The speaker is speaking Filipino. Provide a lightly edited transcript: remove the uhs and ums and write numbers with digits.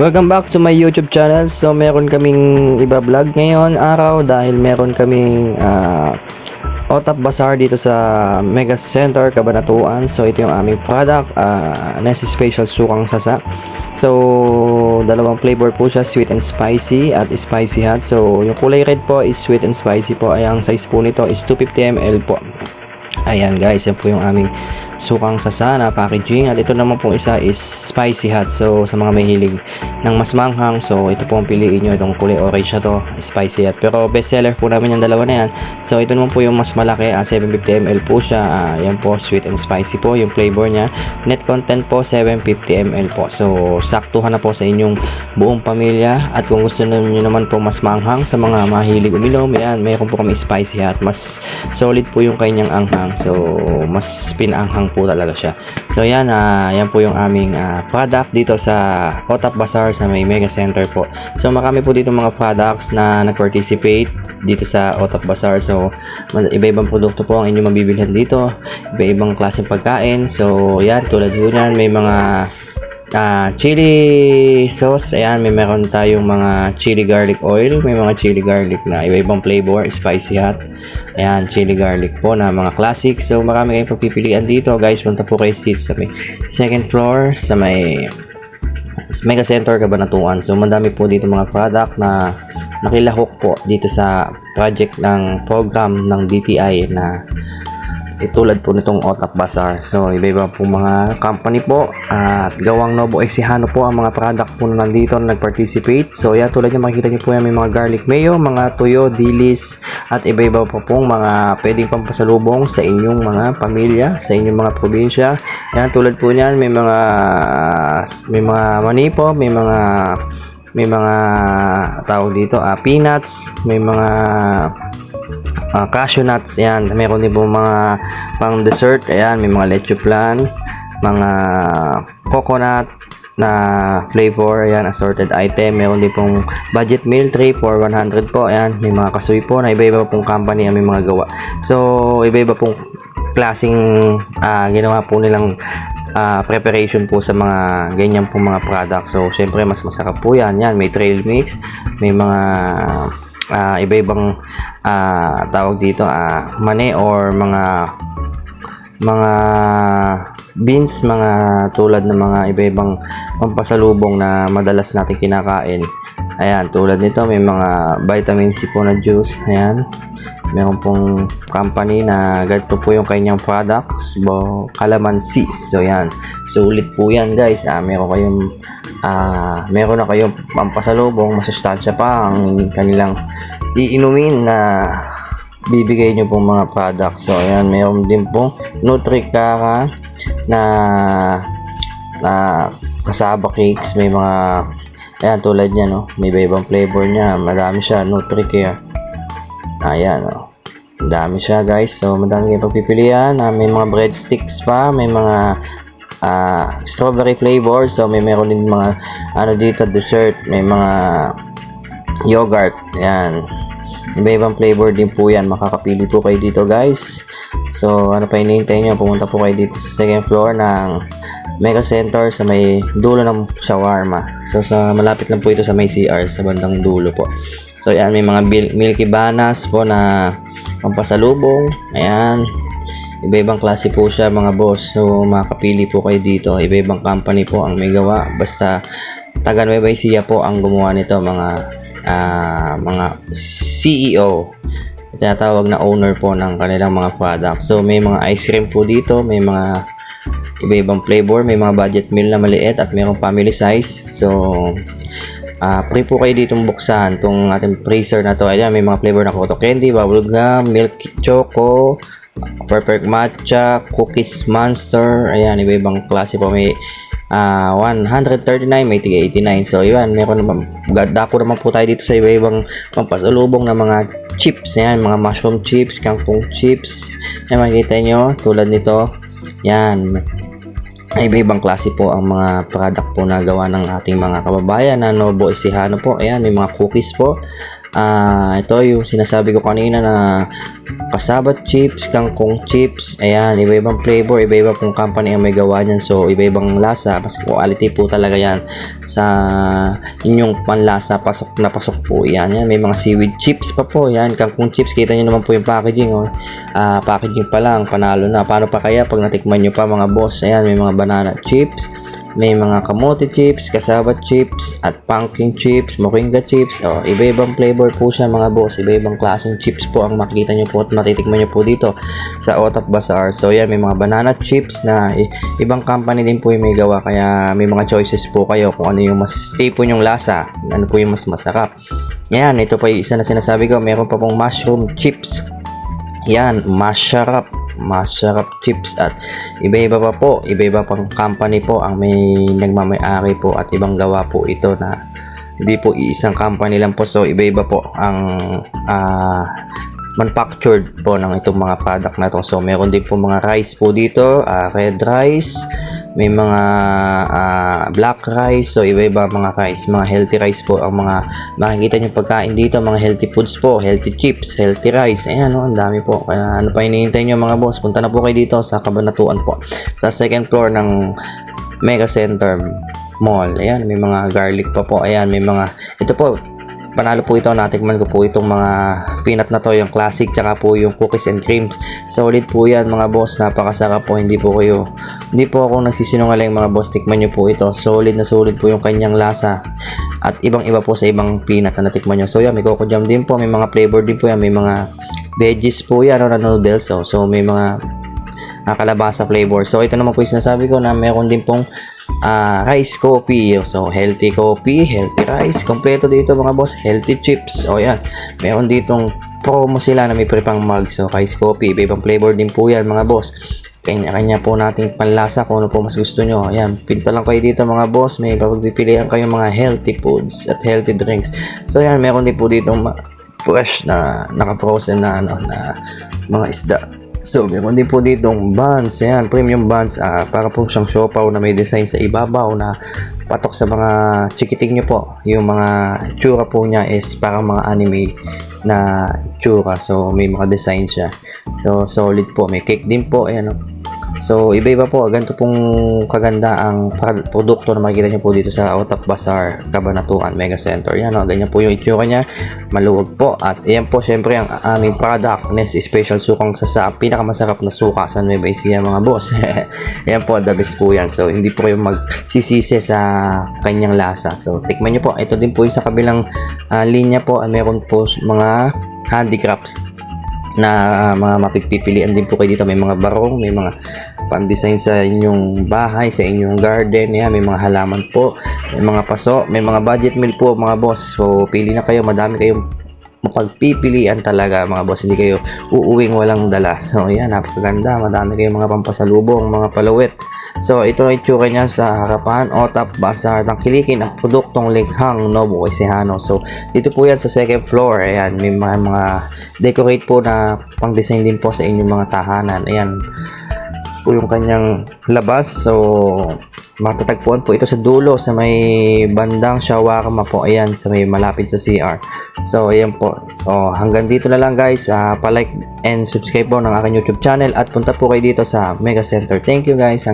Welcome back to my YouTube channel. So meron kaming iba-vlog ngayon araw dahil meron kaming OTAP Bazaar dito sa Mega Center, Cabanatuan. So ito yung aming product, Nessie Special Sukang Sasa. So dalawang flavor po siya, sweet and spicy at spicy hot. So yung kulay red po is sweet and spicy po. Ay, ang size po nito is 250 ml po. Ayan guys, yan po yung aming sukang sasa na packaging, at ito naman pong isa is spicy hot. So sa mga may hilig ng mas manghang, so ito po ang piliin nyo, itong kulay orange na to, spicy hot. Pero best seller po namin yung dalawa na yan. So ito naman po yung mas malaki, 750 ml po siya. Yan po, sweet and spicy po yung flavor niya. Net content po 750 ml po. So saktuhan na po sa inyong buong pamilya. At kung gusto nyo naman po mas manghang sa mga mahilig uminom, yan, mayroon po kami spicy hot. Mas solid po yung kanyang anghang. So mas pinanghang po talaga siya. So yan, yan po yung aming product dito sa OTAP Bazaar sa may Mega Center po. So marami po dito mga products na nag-participate dito sa OTAP Bazaar. So iba-ibang produkto po ang inyong mabibilhan dito, iba-ibang klaseng pagkain. So yan, tulad po yan, may mga chili sauce. Ayan, may meron tayong mga chili garlic oil, may mga chili garlic na iba-ibang flavor, spicy hot. Ayan, chili garlic po na mga classic. So marami kayong pagpipilian dito guys. Punta po kayo dito sa may second floor sa may Mega Center, Cabanatuan. So madami po dito mga product na nakilahok po dito sa project ng program ng DTI na tulad po nitong OTAP Bazaar. So iba-iba po mga company po at gawang Novo Ecijano po ang mga product po na nandito na nag-participate. So yan, tulad nyo makikita nyo po yan, may mga garlic mayo, mga tuyo, dilis, at iba-iba po pong mga pwedeng pampasalubong sa inyong mga pamilya, sa inyong mga probinsya. Yan, tulad po niyan, may mga mani po, may mga tawag dito, peanuts, may mga cashew nuts. Yan, meron din po mga pang dessert. Ayan, may mga leche flan, mga coconut na flavor. Ayan, assorted item. Meron din pong budget meal tray for 100 po. Ayan, may mga kasuy po na iba-iba pong company ang may mga gawa. So iba-iba pong klaseng ginawa po nilang preparation po sa mga ganyan pong mga product. So syempre mas masarap po yan. Yan, may trail mix, may mga iba-ibang tawag dito, mani or mga beans, mga tulad ng mga iba-ibang pampasalubong na madalas natin kinakain. Ayan, tulad nito, may mga vitamin C po na juice. Ayan, meron pong company na ganito po yung kanyang product, Calamansi. So yan, sulit po yan guys. Meron na kayong pampasalubong, masustansya pa ang kanilang iinumin na bibigay nyo pong mga product. So ayan, meron din pong Nutricara na kasaba cakes. May mga, ayan, tulad nya, no, may iba-ibang flavor nya, madami siya. Nutricare, ayan, no, madami siya guys. So madami kayong pagpipilian. May mga breadsticks pa, may mga strawberry flavor. So meron din mga dito, dessert, may mga yogurt. Ayan, iba-ibang flavor din po yan. Makakapili po kayo dito guys. So ano pa hinihintay nyo, pumunta po kayo dito sa second floor ng Mega Center sa may dulo ng shawarma. So malapit lang po ito sa may CR sa bandang dulo po. So ayan, may mga milky bananas po na pampasalubong. Ayan, iba-ibang klase po siya mga boss. So makakapili po kayo dito. Iba-ibang company po ang may gawa. Basta taga Nueva Ecija po ang gumawa nito, mga CEO, tinatawag na owner po ng kanilang mga product. So may mga ice cream po dito, may mga iba-ibang flavor, may mga budget meal na maliit at mayroong family size. So free po kayo ditong buksan itong ating freezer na to. Ayan, may mga flavor na cotton candy, bubble gum, milk choco, perfect matcha, cookies monster. Ayan, iba-ibang klase po. May 139, may tiga 89. So yun, meron naman, dako naman po tayo dito sa iba-ibang pampasalubong na mga chips. Ayan, mga mushroom chips, kangkong chips. Ayan, makikita nyo, tulad nito. Yan, iba-ibang klase po ang mga product po na gawa ng ating mga kababayan na Novo Ecijano po. Ayan, may mga cookies po. Ito yung sinasabi ko kanina na kasabat chips, kangkong chips, ayan, iba-ibang flavor, iba-iba pong company ang may gawa niyan. So, iba-ibang lasa, mas quality po talaga yan sa inyong panlasa. Pasok na pasok po yan. Yan, may mga seaweed chips pa po. Yan, kangkong chips, kita nyo naman po yung packaging. Oh. Packaging pa lang, panalo na. Paano pa kaya pag natikman nyo pa mga boss? Ayan, may mga banana chips, may mga kamote chips, kasabat chips, at pumpkin chips, moringa chips. Iba-ibang flavor po siya mga boss. Iba-ibang klaseng chips po ang makikita nyo po at matitikman nyo po dito sa Otap Bazaar. So yan, may mga banana chips na ibang company din po yung may gawa. Kaya may mga choices po kayo kung ano yung mas stay po yung lasa, ano po yung mas masarap. Yan, ito pa yung isa na sinasabi ko. Meron pa pong mushroom chips. Yan, masarap chips at iba-iba pa po, iba-iba pang company po ang may nagmamay-ari po at ibang gawa po ito na hindi po iisang company lang po. So iba-iba po ang manufactured po ng itong mga product na to. So meron din po mga rice po dito, red rice, may mga black rice. So iba-iba mga rice, mga healthy rice po ang mga makikita nyo pagkain dito, mga healthy foods po, healthy chips, healthy rice. Ayan, ang dami po. Kaya ano pa hinihintay nyo mga boss, punta na po kayo dito sa Cabanatuan po, sa second floor ng Mega Center Mall. Ayan, may mga garlic pa po. Ayan, may mga, ito po, panalo po ito, natikman ko po itong mga peanut na to, yung classic, tsaka po yung cookies and cream. Solid po yan mga boss, napakasarap po. Hindi po ako nagsisinungaling mga boss, tikman nyo po ito. Solid na solid po yung kanyang lasa at ibang iba po sa ibang peanut na natikman nyo. So yan, may coco jam din po, may mga flavor din po yan, may mga veggies po yan, na noodles. So may mga kalabasa flavor. So ito naman po yung sinasabi ko na meron din pong rice coffee. So healthy coffee, healthy rice, kompleto dito mga boss. Healthy chips, yan, meron ditong promo sila na may prepang mug. So rice coffee, ibang flavor din po yan mga boss. Kanya-kanya po nating panlasa kung ano po mas gusto nyo. Ayan, pinta lang kayo dito mga boss. May pagpipilian kayo mga healthy foods at healthy drinks. So yan, meron din po dito fresh na naka-frozen na mga isda. So, meron din po ditong buns. Ayan, premium buns. Para po siyang siopaw na may design sa ibabaw na patok sa mga chikiting nyo po. Yung mga itsura po niya is parang mga anime na itsura. So, may mga design siya. So, solid po. May cake din po. Ayan, so, iba-iba po. Ganito pong kaganda ang produkto na makikita nyo po dito sa Otap Bazaar, Cabanatuan Mega Center. Yan, ganyan po yung itsura niya. Maluwag po. At yan po, syempre, ang aming product, Nest Special Sukang Sasa. Pinakamasarap na suka sa Nueva Ecija mga boss. Yan po, the best po yan. So, hindi po kayo magsisisi sa kanyang lasa. So, tikman nyo po. Ito din po yung sa kabilang linya po. Meron po mga handicrafts na mga mapipilian din po kayo dito. May mga barong, may mga pan-design sa inyong bahay, sa inyong garden. Yan, may mga halaman po, may mga paso, may mga budget meal po mga boss. So pili na kayo, madami kayong mapagpipilian talaga mga boss, hindi kayo uuwing walang dala. So yan, napakaganda, madami kayong mga pampasalubong, mga palawit. So ito ang itsura niya sa harapan, Otap Bazaar, tangkilikin ang produktong likhang Nuevo Ecijano. So dito po yan sa second floor. Ayan, may mga decorate po na pang design din po sa inyong mga tahanan. Ayan po yung kanyang labas. So matatagpuan po ito sa dulo sa may bandang shawarma po. Ayan, sa may malapit sa CR. So ayan po. Hanggang dito na lang guys. Pa-like and subscribe po ng aking YouTube channel at punta po kayo dito sa Mega Center. Thank you guys.